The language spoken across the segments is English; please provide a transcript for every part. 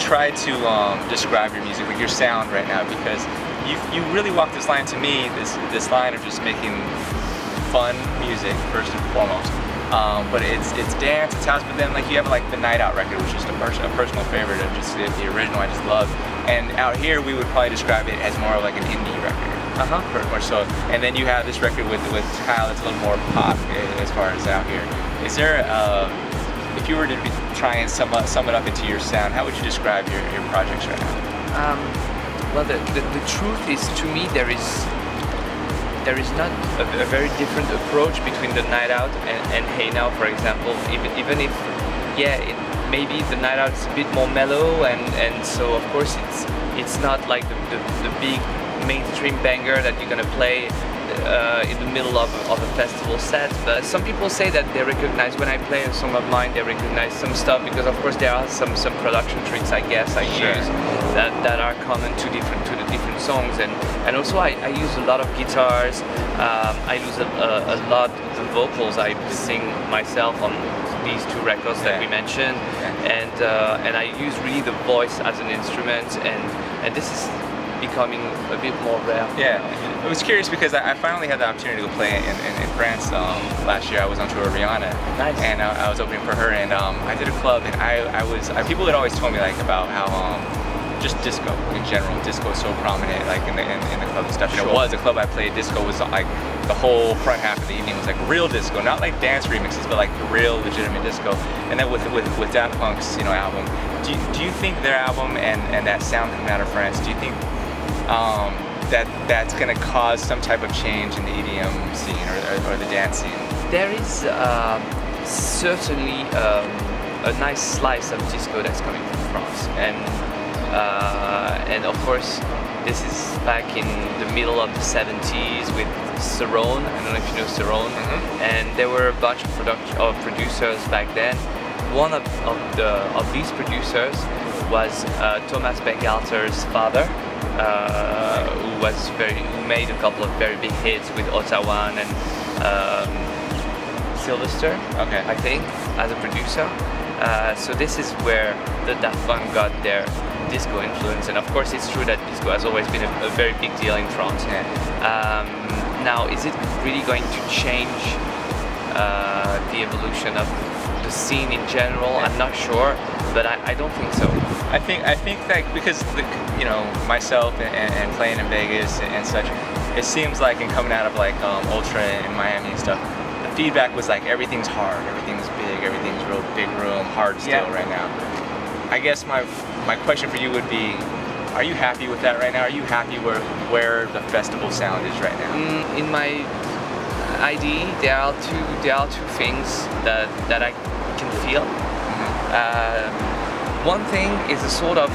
try to describe your music, like your sound right now, because you really walk this line to me, this line of just making fun music first and foremost. But it's dance, it's house, but then like you have like the Night Out record, which is just a personal favorite of just the original I just love. And out here we would probably describe it as more of like an indie record. Pretty much so. And then you have this record with Kyle that's a little more pop as far as out here. Is there if you were to try and sum it up into your sound, how would you describe your projects right now? Well, the truth is, to me, there is not a very different approach between the Night Out and Hey Now, for example. Even if, yeah, maybe the Night Out is a bit more mellow, and so of course it's not like the big mainstream banger that you're gonna play in the middle of a festival set. But some people say that they recognize when I play a song of mine, they recognize some stuff, because of course there are some production tricks, I guess, I use that are common to the different songs, and also I use a lot of guitars. I use a lot of the vocals. I sing myself on these two records that we mentioned, and I use really the voice as an instrument, and this is becoming a bit more rare. Yeah, I was curious because I finally had the opportunity to play in France last year. I was on tour with Rihanna, nice. And I was opening for her, and I did a club, and people had always told me like about how just disco in general. Disco is so prominent, like in the club and stuff. And it was a club I played. Disco was like the whole front half of the evening was like real disco, not like dance remixes, but like real legitimate disco. And then with Daft Punk's album, do you think their album and that sound coming out of France, do you think that's going to cause some type of change in the EDM scene or the dance scene? There is certainly a nice slice of disco that's coming from France, and of course this is back in the middle of the 70s with Cerrone. I don't know if you know Cerrone. And there were a bunch of producers back then. One of these producers was Thomas Bangalter's father, who made a couple of very big hits with Ottawa and Sylvester, I think, as a producer. So this is where the Daft Punk got their disco influence, and of course it's true that disco has always been a very big deal in France. Now, is it really going to change the evolution of the scene in general? I'm not sure, but I don't think so. I think that because myself and playing in Vegas and such, it seems like, and coming out of like Ultra in Miami and stuff, the feedback was like everything's hard, everything's big, everything's real big room, hard still right now. I guess my question for you would be, are you happy with that right now? Are you happy where the festival sound is right now? In my ID, there are two things that I can feel. One thing is a sort of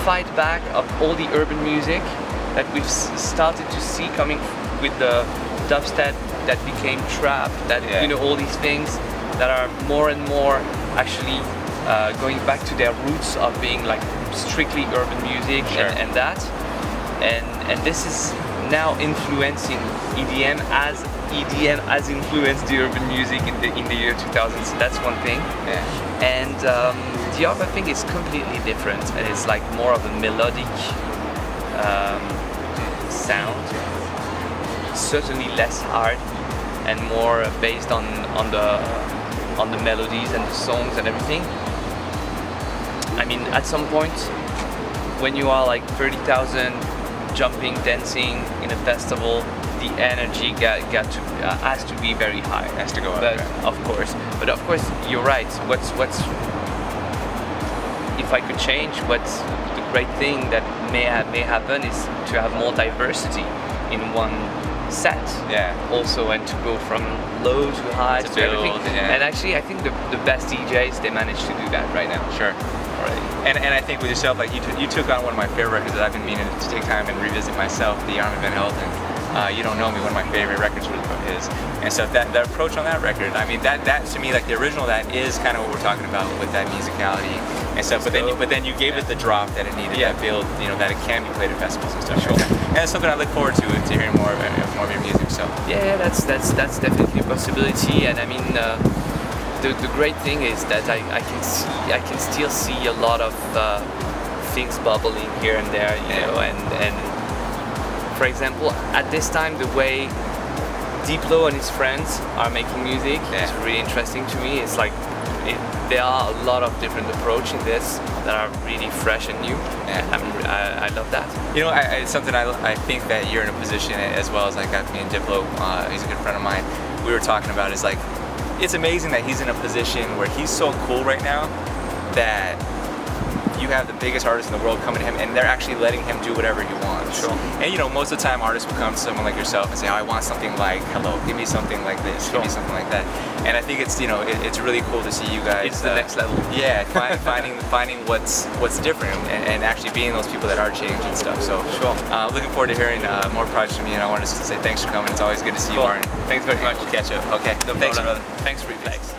fight back of all the urban music that we've started to see coming with the dubstep that became trap, that all these things that are more and more actually going back to their roots of being like strictly urban music and that, and this is now influencing EDM as EDM has influenced the urban music in the year 2000. So that's one thing. And the other thing is completely different, and it's like more of a melodic sound, certainly less hard and more based on the melodies and the songs and everything. I mean, at some point when you are like 30,000 jumping, dancing in a festival, the energy has to be very high. Has to go up. But of course, you're right. What's if I could change? What's the great thing that may happen is to have more diversity in one set. Also, and to go from low to high to everything. And actually, I think the best DJs, they manage to do that right now. And I think with yourself, like you took on one of my favorite records that I've been meaning to take time and revisit myself, the Armin van Helden. You Don't Know Me, one of my favorite records is. And so that approach on that record, I mean, that to me, like the original, that is kind of what we're talking about with that musicality and stuff. But then you gave it the drop that it needed, that build, that it can be played at festivals and stuff. And that's something I look forward to hearing more of your music. So that's definitely a possibility. And I mean, the great thing is that I can still see a lot of things bubbling here and there, you know, and for example, at this time, the way Diplo and his friends are making music is really interesting to me. It's like there are a lot of different approaches in this that are really fresh and new. I love that. You know, it's something I think that you're in a position, as well as like me and Diplo, he's a good friend of mine, we were talking about is like, it's amazing that he's in a position where he's so cool right now that you have the biggest artists in the world coming to him and they're actually letting him do whatever he wants. Sure. And you know, most of the time artists will come to someone like yourself and say, oh, I want something like, hello, give me something like this, give me something like that. And I think it's, you know, it's really cool to see you guys. It's the next level. Yeah, finding what's different and actually being those people that are changing stuff. So looking forward to hearing more projects from you, and I wanted to say thanks for coming. It's always good to see you, Martin. Thanks very much. We'll catch up. Okay. No thanks, problem. brother. Thanks, Reflex.